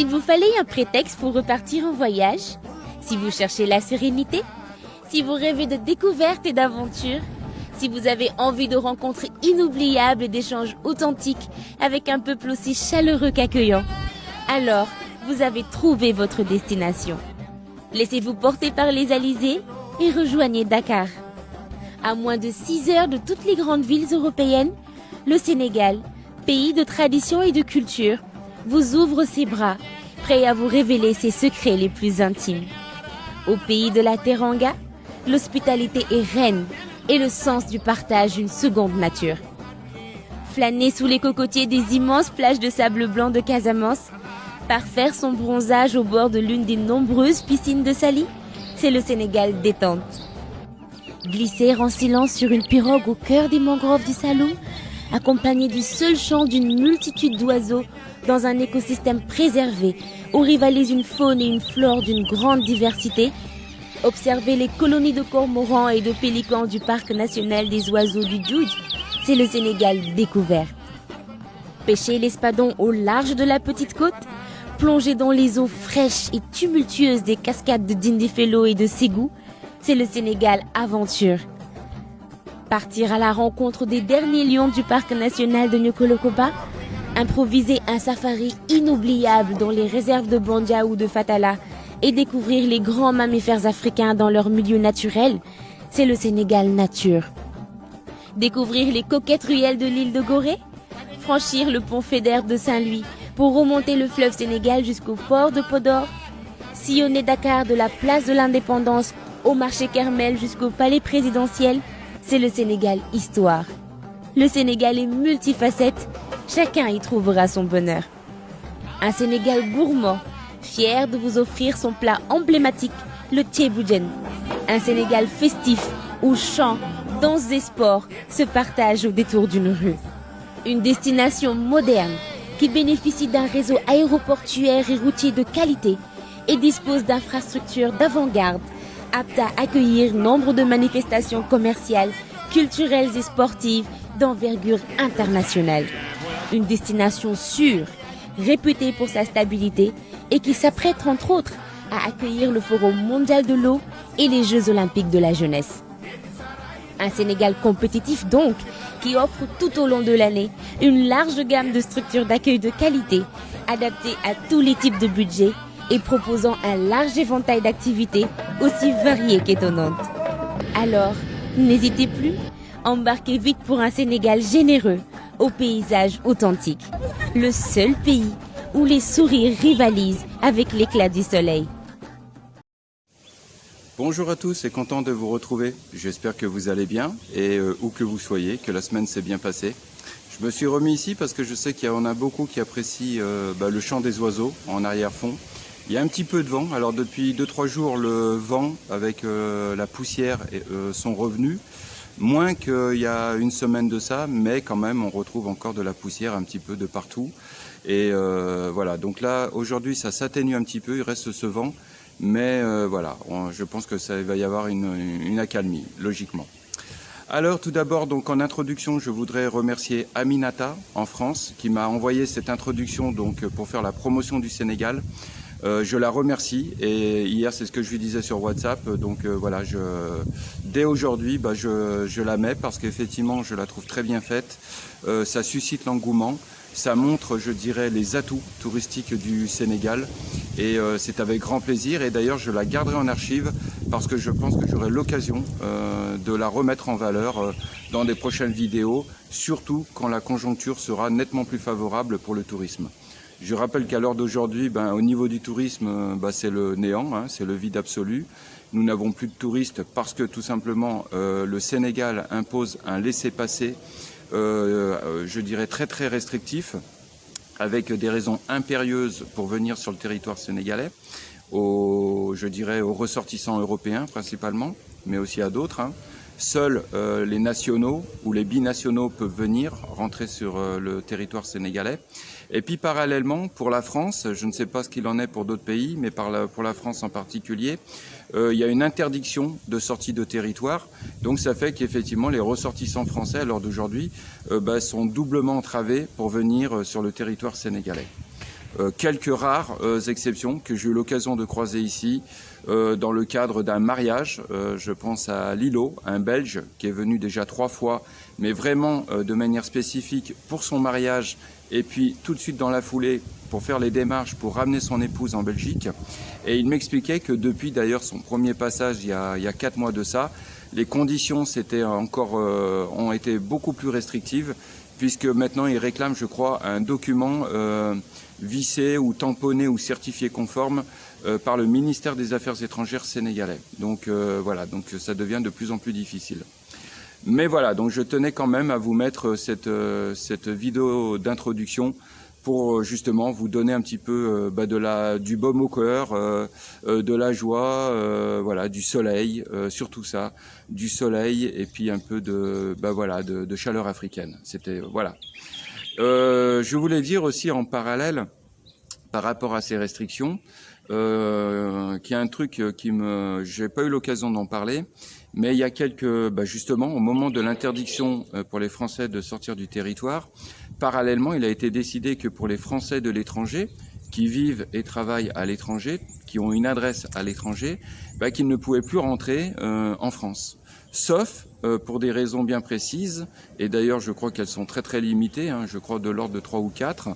S'il vous fallait un prétexte pour repartir en voyage, si vous cherchez la sérénité, si vous rêvez de découvertes et d'aventures, si vous avez envie de rencontres inoubliables et d'échanges authentiques avec un peuple aussi chaleureux qu'accueillant, alors vous avez trouvé votre destination. Laissez-vous porter par les alizés et rejoignez Dakar. À moins de 6 heures de toutes les grandes villes européennes, le Sénégal, pays de tradition et de culture, vous ouvre ses bras, prêt à vous révéler ses secrets les plus intimes. Au pays de la Teranga, l'hospitalité est reine et le sens du partage une seconde nature. Flâner sous les cocotiers des immenses plages de sable blanc de Casamance, parfaire son bronzage au bord de l'une des nombreuses piscines de Saly, c'est le Sénégal détente. Glisser en silence sur une pirogue au cœur des mangroves du Saloum, accompagné du seul chant d'une multitude d'oiseaux dans un écosystème préservé où rivalisent une faune et une flore d'une grande diversité, observer les colonies de cormorans et de pélicans du parc national des oiseaux du Djoudj, c'est le Sénégal découvert. Pêcher l'espadon au large de la petite côte, plonger dans les eaux fraîches et tumultueuses des cascades de Dindéfelo et de Ségou, c'est le Sénégal aventure. Partir à la rencontre des derniers lions du parc national de Niokolo-Koba, improviser un safari inoubliable dans les réserves de Bandia ou de Fatala et découvrir les grands mammifères africains dans leur milieu naturel, c'est le Sénégal nature. Découvrir les coquettes ruelles de l'île de Gorée, franchir le pont Faidherbe de Saint-Louis pour remonter le fleuve Sénégal jusqu'au port de Podor, sillonner Dakar de la place de l'Indépendance au marché Kermel jusqu'au palais présidentiel, c'est le Sénégal histoire. Le Sénégal est multifacette, chacun y trouvera son bonheur. Un Sénégal gourmand, fier de vous offrir son plat emblématique, le Thiéboudiène. Un Sénégal festif, où chants, danses et sports se partagent au détour d'une rue. Une destination moderne, qui bénéficie d'un réseau aéroportuaire et routier de qualité et dispose d'infrastructures d'avant-garde, aptes à accueillir nombre de manifestations commerciales, culturelles et sportives d'envergure internationale. Une destination sûre, réputée pour sa stabilité et qui s'apprête entre autres à accueillir le Forum mondial de l'eau et les Jeux olympiques de la jeunesse. Un Sénégal compétitif donc, qui offre tout au long de l'année une large gamme de structures d'accueil de qualité, adaptées à tous les types de budgets et proposant un large éventail d'activités aussi variées qu'étonnantes. Alors, n'hésitez plus, embarquez vite pour un Sénégal généreux, aux paysages authentiques. Le seul pays où les sourires rivalisent avec l'éclat du soleil. Bonjour à tous et content de vous retrouver. J'espère que vous allez bien et où que vous soyez, que la semaine s'est bien passée. Je me suis remis ici parce que je sais qu'il y en a beaucoup qui apprécient le chant des oiseaux en arrière-fond. Il y a un petit peu de vent, alors depuis 2-3 jours le vent avec la poussière sont revenus. Moins qu'il y a une semaine de ça, mais quand même on retrouve encore de la poussière un petit peu de partout. Et voilà, donc là aujourd'hui ça s'atténue un petit peu, il reste ce vent. Mais voilà, je pense que ça va y avoir une accalmie, logiquement. Alors tout d'abord, donc en introduction, je voudrais remercier Aminata en France qui m'a envoyé cette introduction donc pour faire la promotion du Sénégal. Je la remercie et hier c'est ce que je lui disais sur WhatsApp. Donc voilà, dès aujourd'hui, je la mets parce qu'effectivement je la trouve très bien faite. Ça suscite l'engouement. Ça montre, je dirais, les atouts touristiques du Sénégal et c'est avec grand plaisir. Et d'ailleurs, je la garderai en archive parce que je pense que j'aurai l'occasion de la remettre en valeur dans des prochaines vidéos, surtout quand la conjoncture sera nettement plus favorable pour le tourisme. Je rappelle qu'à l'heure d'aujourd'hui, au niveau du tourisme, c'est le néant, hein, c'est le vide absolu. Nous n'avons plus de touristes parce que tout simplement le Sénégal impose un laissez-passer je dirais très restrictif, avec des raisons impérieuses pour venir sur le territoire sénégalais, aux ressortissants européens principalement, mais aussi à d'autres. Seuls les nationaux ou les binationaux peuvent venir rentrer sur le territoire sénégalais. Et puis parallèlement, pour la France, je ne sais pas ce qu'il en est pour d'autres pays, mais pour la France en particulier, il y a une interdiction de sortie de territoire. Donc ça fait qu'effectivement les ressortissants français à l'heure d'aujourd'hui sont doublement entravés pour venir sur le territoire sénégalais. quelques rares exceptions que j'ai eu l'occasion de croiser ici dans le cadre d'un mariage. Je pense à Lilo, un Belge qui est venu déjà 3 fois, mais vraiment de manière spécifique pour son mariage, et puis tout de suite dans la foulée pour faire les démarches pour ramener son épouse en Belgique. Et il m'expliquait que depuis d'ailleurs son premier passage il y a 4 mois de ça, les conditions ont été beaucoup plus restrictives, puisque maintenant il réclame, je crois, un document vissé ou tamponné ou certifié conforme par le ministère des Affaires étrangères sénégalais. Donc voilà, donc ça devient de plus en plus difficile. Mais voilà, donc je tenais quand même à vous mettre cette vidéo d'introduction pour justement vous donner un petit peu du baume au cœur, de la joie, voilà, du soleil, surtout ça, du soleil et puis un peu de chaleur africaine. C'était voilà. Je voulais dire aussi en parallèle, par rapport à ces restrictions, qu'il y a un truc j'ai pas eu l'occasion d'en parler, mais il y a justement, au moment de l'interdiction pour les Français de sortir du territoire, parallèlement, il a été décidé que pour les Français de l'étranger, qui vivent et travaillent à l'étranger, qui ont une adresse à l'étranger, qu'ils ne pouvaient plus rentrer en France. Sauf pour des raisons bien précises, et d'ailleurs je crois qu'elles sont très très limitées, je crois de l'ordre de 3 ou 4,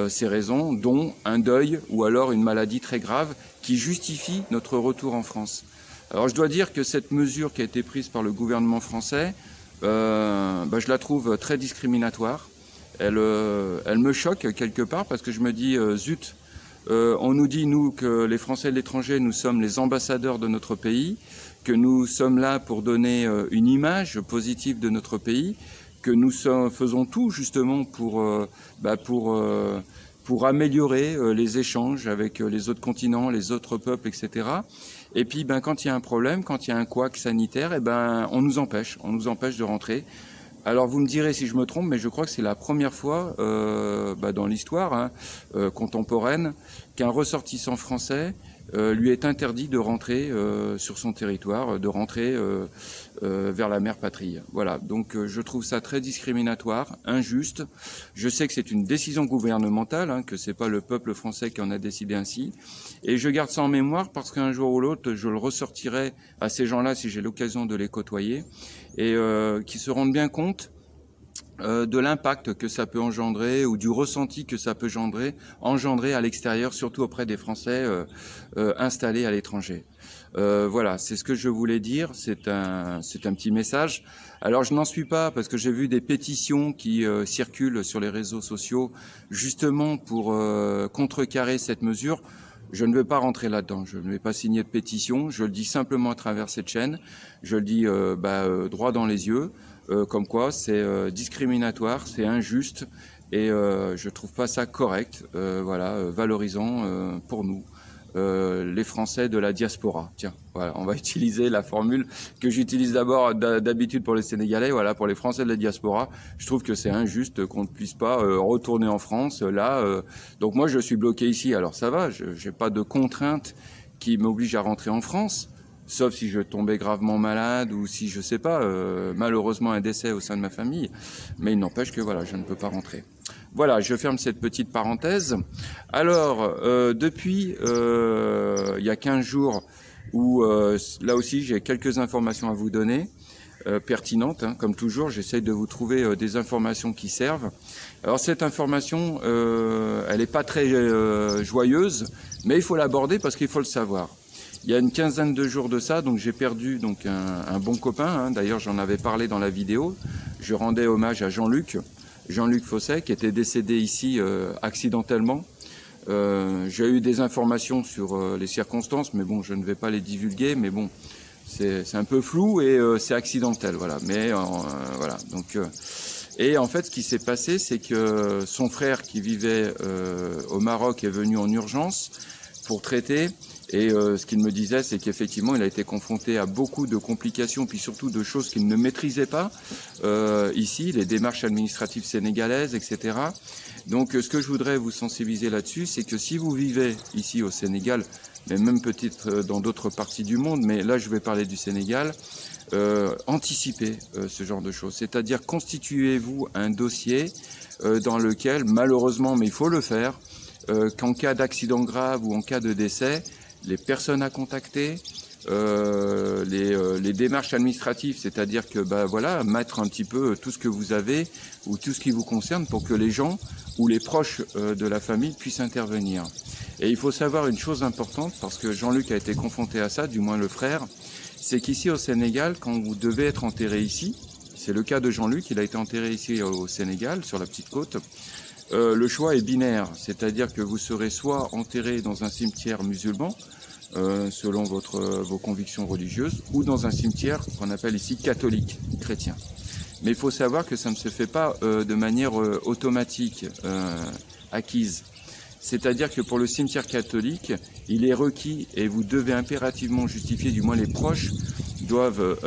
ces raisons, dont un deuil ou alors une maladie très grave qui justifie notre retour en France. Alors je dois dire que cette mesure qui a été prise par le gouvernement français, je la trouve très discriminatoire. Elle me choque quelque part parce que je me dis, zut, on nous dit, nous, que les Français de l'étranger, nous sommes les ambassadeurs de notre pays, que nous sommes là pour donner une image positive de notre pays, que nous faisons tout justement pour améliorer les échanges avec les autres continents, les autres peuples, etc. Et puis, quand il y a un problème, quand il y a un couac sanitaire, on nous empêche de rentrer. Alors, vous me direz si je me trompe, mais je crois que c'est la première fois dans l'histoire contemporaine qu'un ressortissant français lui est interdit de rentrer sur son territoire, de rentrer vers la mère patrie. Voilà, donc je trouve ça très discriminatoire, injuste. Je sais que c'est une décision gouvernementale, que c'est pas le peuple français qui en a décidé ainsi. Et je garde ça en mémoire parce qu'un jour ou l'autre, je le ressortirai à ces gens-là si j'ai l'occasion de les côtoyer et qui se rendent bien compte de l'impact que ça peut engendrer ou du ressenti que ça peut engendrer à l'extérieur, surtout auprès des Français installés à l'étranger. Voilà, c'est ce que je voulais dire, c'est un petit message. Alors je n'en suis pas parce que j'ai vu des pétitions qui circulent sur les réseaux sociaux justement pour contrecarrer cette mesure. Je ne vais pas rentrer là-dedans, je ne vais pas signer de pétition, je le dis simplement à travers cette chaîne, je le dis droit dans les yeux. Comme quoi c'est discriminatoire, c'est injuste et je trouve pas ça correct, valorisant pour nous, les Français de la diaspora. Tiens, voilà, on va utiliser la formule que j'utilise d'habitude pour les Sénégalais, voilà, pour les Français de la diaspora. Je trouve que c'est injuste qu'on ne puisse pas retourner en France là. Donc moi je suis bloqué ici, alors ça va, j'ai pas de contraintes qui m'obligent à rentrer en France. Sauf si je tombais gravement malade ou si, je sais pas, malheureusement un décès au sein de ma famille. Mais il n'empêche que voilà, je ne peux pas rentrer. Voilà, je ferme cette petite parenthèse. Alors, depuis il y a 15 jours, où là aussi j'ai quelques informations à vous donner, pertinentes, comme toujours, j'essaye de vous trouver des informations qui servent. Alors cette information, elle n'est pas très joyeuse, mais il faut l'aborder parce qu'il faut le savoir. Il y a une quinzaine de jours de ça, donc j'ai perdu un bon copain. D'ailleurs, j'en avais parlé dans la vidéo. Je rendais hommage à Jean-Luc Fosset, qui était décédé ici accidentellement. J'ai eu des informations sur les circonstances, mais bon, je ne vais pas les divulguer. Mais bon, c'est un peu flou et c'est accidentel, voilà. Mais voilà. Donc, et en fait, ce qui s'est passé, c'est que son frère, qui vivait au Maroc, est venu en urgence pour traiter. Et ce qu'il me disait, c'est qu'effectivement, il a été confronté à beaucoup de complications, puis surtout de choses qu'il ne maîtrisait pas ici, les démarches administratives sénégalaises, etc. Donc, ce que je voudrais vous sensibiliser là-dessus, c'est que si vous vivez ici au Sénégal, mais même peut-être dans d'autres parties du monde, mais là, je vais parler du Sénégal, anticipez ce genre de choses. C'est-à-dire, constituez-vous un dossier dans lequel, malheureusement, mais il faut le faire, qu'en cas d'accident grave ou en cas de décès, les personnes à contacter, les démarches administratives, c'est-à-dire que voilà, mettre un petit peu tout ce que vous avez ou tout ce qui vous concerne pour que les gens ou les proches de la famille puissent intervenir. Et il faut savoir une chose importante, parce que Jean-Luc a été confronté à ça, du moins le frère, c'est qu'ici au Sénégal, quand vous devez être enterré ici, c'est le cas de Jean-Luc, il a été enterré ici au Sénégal, sur la petite côte, le choix est binaire, c'est-à-dire que vous serez soit enterré dans un cimetière musulman, selon vos convictions religieuses, ou dans un cimetière qu'on appelle ici catholique, chrétien. Mais il faut savoir que ça ne se fait pas de manière automatique, acquise. C'est-à-dire que pour le cimetière catholique, il est requis et vous devez impérativement justifier, du moins les proches doivent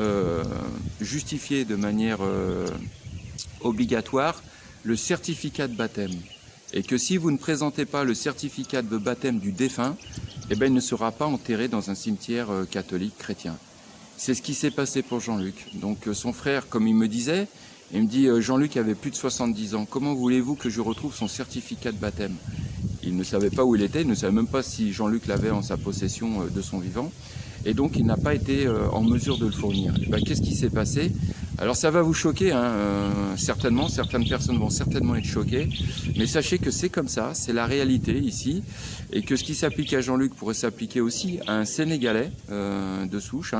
justifier de manière obligatoire le certificat de baptême. Et que si vous ne présentez pas le certificat de baptême du défunt, eh ben, il ne sera pas enterré dans un cimetière catholique chrétien. C'est ce qui s'est passé pour Jean-Luc. Donc son frère, comme il me disait, il me dit Jean-Luc avait plus de 70 ans. Comment voulez-vous que je retrouve son certificat de baptême? Il ne savait pas où il était, il ne savait même pas si Jean-Luc l'avait en sa possession de son vivant. Et donc il n'a pas été en mesure de le fournir. Et ben, qu'est-ce qui s'est passé? Alors ça va vous choquer, certainement, certaines personnes vont certainement être choquées, mais sachez que c'est comme ça, c'est la réalité ici, et que ce qui s'applique à Jean-Luc pourrait s'appliquer aussi à un Sénégalais de souche,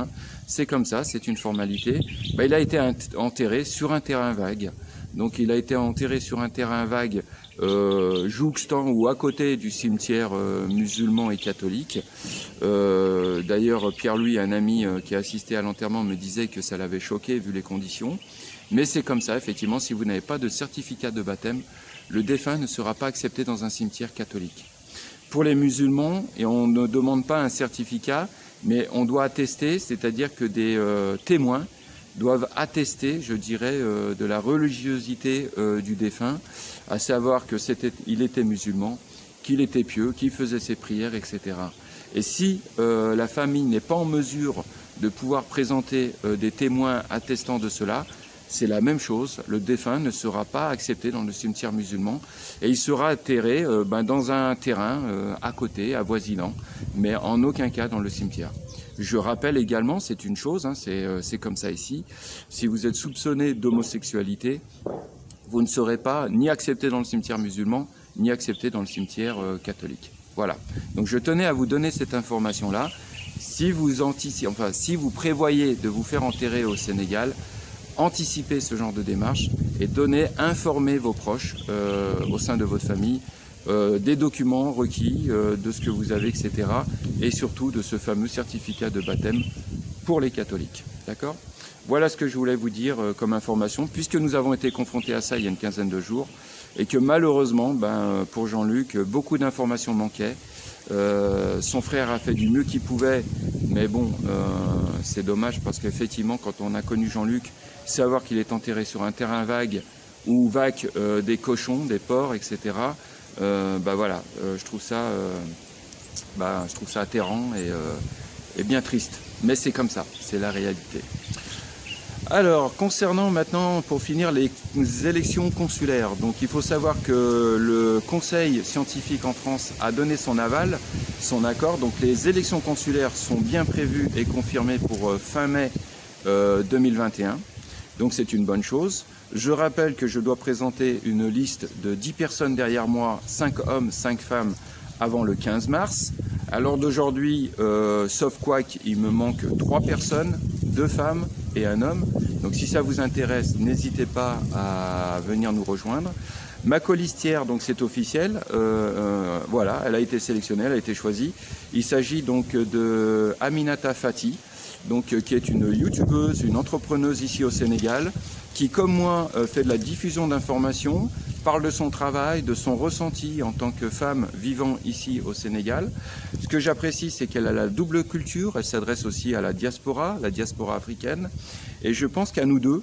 c'est comme ça, c'est une formalité. Ben, il a été enterré sur un terrain vague, donc il a été enterré sur un terrain vague jouxtant ou à côté du cimetière musulman et catholique. D'ailleurs, Pierre-Louis, un ami qui a assisté à l'enterrement, me disait que ça l'avait choqué vu les conditions. Mais c'est comme ça, effectivement, si vous n'avez pas de certificat de baptême, le défunt ne sera pas accepté dans un cimetière catholique. Pour les musulmans, et on ne demande pas un certificat, mais on doit attester, c'est-à-dire que des témoins doivent attester, je dirais, de la religiosité du défunt, à savoir que il était musulman, qu'il était pieux, qu'il faisait ses prières, etc. Et si la famille n'est pas en mesure de pouvoir présenter des témoins attestant de cela, c'est la même chose, le défunt ne sera pas accepté dans le cimetière musulman et il sera enterré dans un terrain à côté, avoisinant, mais en aucun cas dans le cimetière. Je rappelle également, c'est une chose, c'est comme ça ici, si vous êtes soupçonné d'homosexualité, vous ne serez pas ni accepté dans le cimetière musulman, ni accepté dans le cimetière catholique. Voilà. Donc je tenais à vous donner cette information-là. Si vous prévoyez de vous faire enterrer au Sénégal, anticipez ce genre de démarche et informez vos proches au sein de votre famille des documents requis, de ce que vous avez, etc. Et surtout de ce fameux certificat de baptême pour les catholiques. D'accord ? Voilà ce que je voulais vous dire comme information, puisque nous avons été confrontés à ça il y a une quinzaine de jours, et que malheureusement, pour Jean-Luc, beaucoup d'informations manquaient. Son frère a fait du mieux qu'il pouvait, mais bon, c'est dommage parce qu'effectivement, quand on a connu Jean-Luc, savoir qu'il est enterré sur un terrain vague où vaquent des cochons, des porcs, etc. Voilà, je trouve ça atterrant et bien triste. Mais c'est comme ça, c'est la réalité. Alors, concernant maintenant, pour finir, les élections consulaires. Donc, il faut savoir que le Conseil scientifique en France a donné son aval, son accord. Donc, les élections consulaires sont bien prévues et confirmées pour fin mai 2021. Donc, c'est une bonne chose. Je rappelle que je dois présenter une liste de 10 personnes derrière moi, 5 hommes, 5 femmes, avant le 15 mars. À l'heure d'aujourd'hui, sauf quoi qu'il me manque 3 personnes, 2 femmes et un homme. Donc si ça vous intéresse, n'hésitez pas à venir nous rejoindre. Ma colistière, donc c'est officiel, voilà, elle a été sélectionnée, elle a été choisie. Il s'agit donc de Aminata Fati, donc, qui est une youtubeuse, une entrepreneuse ici au Sénégal, qui comme moi fait de la diffusion d'informations, parle de son travail, de son ressenti en tant que femme vivant ici au Sénégal. Ce que j'apprécie, c'est qu'elle a la double culture, elle s'adresse aussi à la diaspora africaine. Et je pense qu'à nous deux,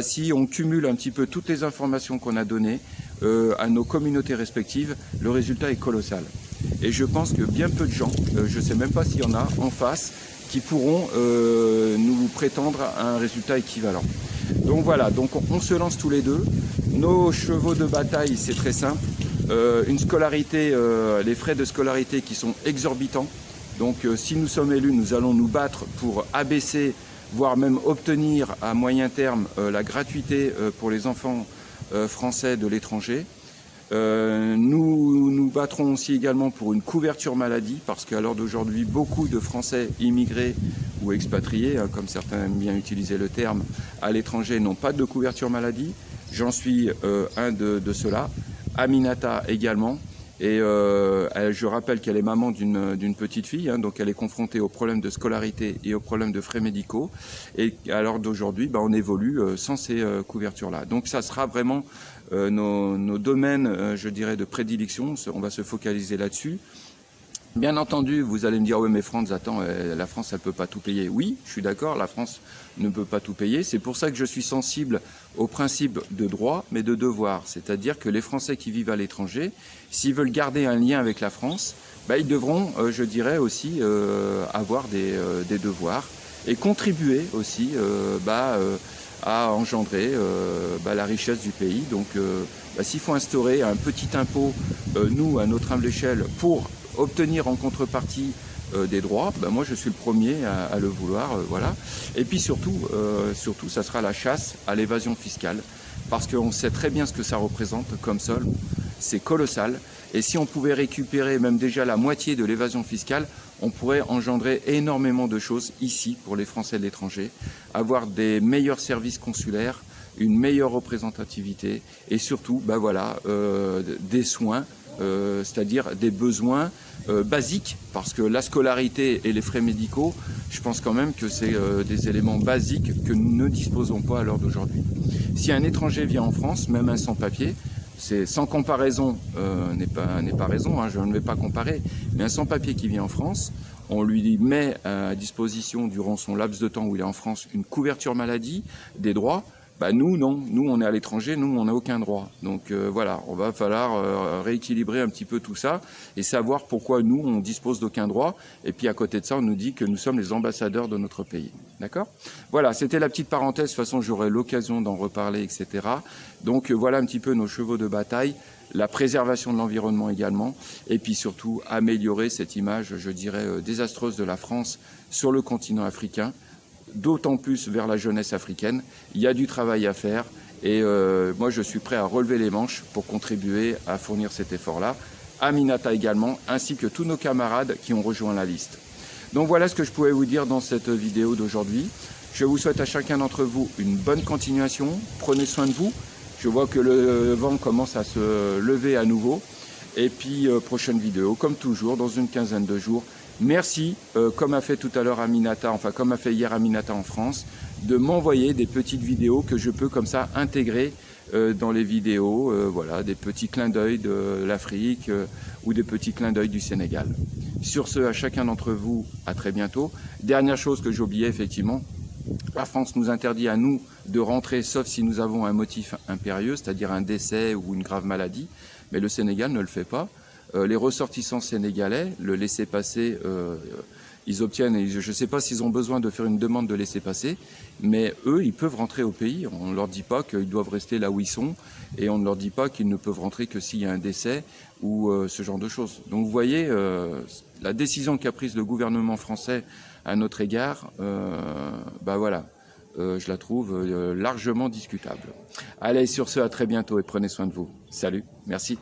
si on cumule un petit peu toutes les informations qu'on a données à nos communautés respectives, le résultat est colossal. Et je pense que bien peu de gens, je ne sais même pas s'il y en a en face, qui pourront nous prétendre à un résultat équivalent. Donc voilà, donc on se lance tous les deux. Nos chevaux de bataille, c'est très simple. une scolarité, les frais de scolarité qui sont exorbitants. Donc si nous sommes élus, nous allons nous battre pour abaisser, voire même obtenir à moyen terme la gratuité pour les enfants français de l'étranger. Nous nous battrons aussi également pour une couverture maladie, parce qu'à l'heure d'aujourd'hui, beaucoup de Français immigrés ou expatriés, comme certains aiment bien utiliser le terme, à l'étranger n'ont pas de couverture maladie. J'en suis un de ceux-là. Aminata également. Et je rappelle qu'elle est maman d'une petite fille, donc elle est confrontée aux problèmes de scolarité et aux problèmes de frais médicaux. Et à l'heure d'aujourd'hui, on évolue sans ces couvertures-là. Donc ça sera vraiment nos domaines, je dirais, de prédilection. On va se focaliser là-dessus. Bien entendu, vous allez me dire, oui mais Franz, attends, la France, elle peut pas tout payer. Oui, je suis d'accord, la France ne peut pas tout payer. C'est pour ça que je suis sensible au principe de droit, mais de devoir. C'est-à-dire que les Français qui vivent à l'étranger, s'ils veulent garder un lien avec la France, ils devront, je dirais aussi, avoir des devoirs et contribuer aussi à engendrer la richesse du pays. Donc, s'il faut instaurer un petit impôt, nous, à notre humble échelle, pour obtenir en contrepartie des droits, moi je suis le premier à le vouloir, voilà. Et puis surtout, ça sera la chasse à l'évasion fiscale, parce qu'on sait très bien ce que ça représente comme sol, c'est colossal. Et si on pouvait récupérer même déjà la moitié de l'évasion fiscale, on pourrait engendrer énormément de choses ici pour les Français de l'étranger, avoir des meilleurs services consulaires, une meilleure représentativité et surtout, des soins. C'est-à-dire des besoins basiques, parce que la scolarité et les frais médicaux, je pense quand même que c'est des éléments basiques que nous ne disposons pas à l'heure d'aujourd'hui. Si un étranger vient en France, même un sans-papier, c'est sans comparaison, n'est pas raison, je ne vais pas comparer, mais un sans-papier qui vient en France, on lui met à disposition durant son laps de temps où il est en France une couverture maladie, des droits. Nous, non. Nous, on est à l'étranger, nous, on n'a aucun droit. Donc voilà, on va falloir rééquilibrer un petit peu tout ça et savoir pourquoi nous, on dispose d'aucun droit. Et puis à côté de ça, on nous dit que nous sommes les ambassadeurs de notre pays. D'accord ? Voilà, c'était la petite parenthèse. De toute façon, j'aurai l'occasion d'en reparler, etc. Donc voilà un petit peu nos chevaux de bataille. La préservation de l'environnement également. Et puis surtout, améliorer cette image, je dirais, désastreuse de la France sur le continent africain. D'autant plus vers la jeunesse africaine. Il y a du travail à faire et moi je suis prêt à relever les manches pour contribuer à fournir cet effort-là. Aminata également, ainsi que tous nos camarades qui ont rejoint la liste. Donc voilà ce que je pouvais vous dire dans cette vidéo d'aujourd'hui. Je vous souhaite à chacun d'entre vous une bonne continuation. Prenez soin de vous. Je vois que le vent commence à se lever à nouveau. Et puis prochaine vidéo, comme toujours, dans une quinzaine de jours. Merci, comme a fait tout à l'heure Aminata, comme a fait hier Aminata en France, de m'envoyer des petites vidéos que je peux comme ça intégrer dans les vidéos, des petits clins d'œil de l'Afrique ou des petits clins d'œil du Sénégal. Sur ce, à chacun d'entre vous, à très bientôt. Dernière chose que j'oubliais effectivement, la France nous interdit à nous de rentrer, sauf si nous avons un motif impérieux, c'est-à-dire un décès ou une grave maladie, mais le Sénégal ne le fait pas. Les ressortissants sénégalais, le laissez-passer, ils obtiennent, et je ne sais pas s'ils ont besoin de faire une demande de laissez-passer, mais eux, ils peuvent rentrer au pays. On ne leur dit pas qu'ils doivent rester là où ils sont, et on ne leur dit pas qu'ils ne peuvent rentrer que s'il y a un décès ou ce genre de choses. Donc vous voyez, la décision qu'a prise le gouvernement français à notre égard, je la trouve largement discutable. Allez, sur ce, à très bientôt et prenez soin de vous. Salut, merci.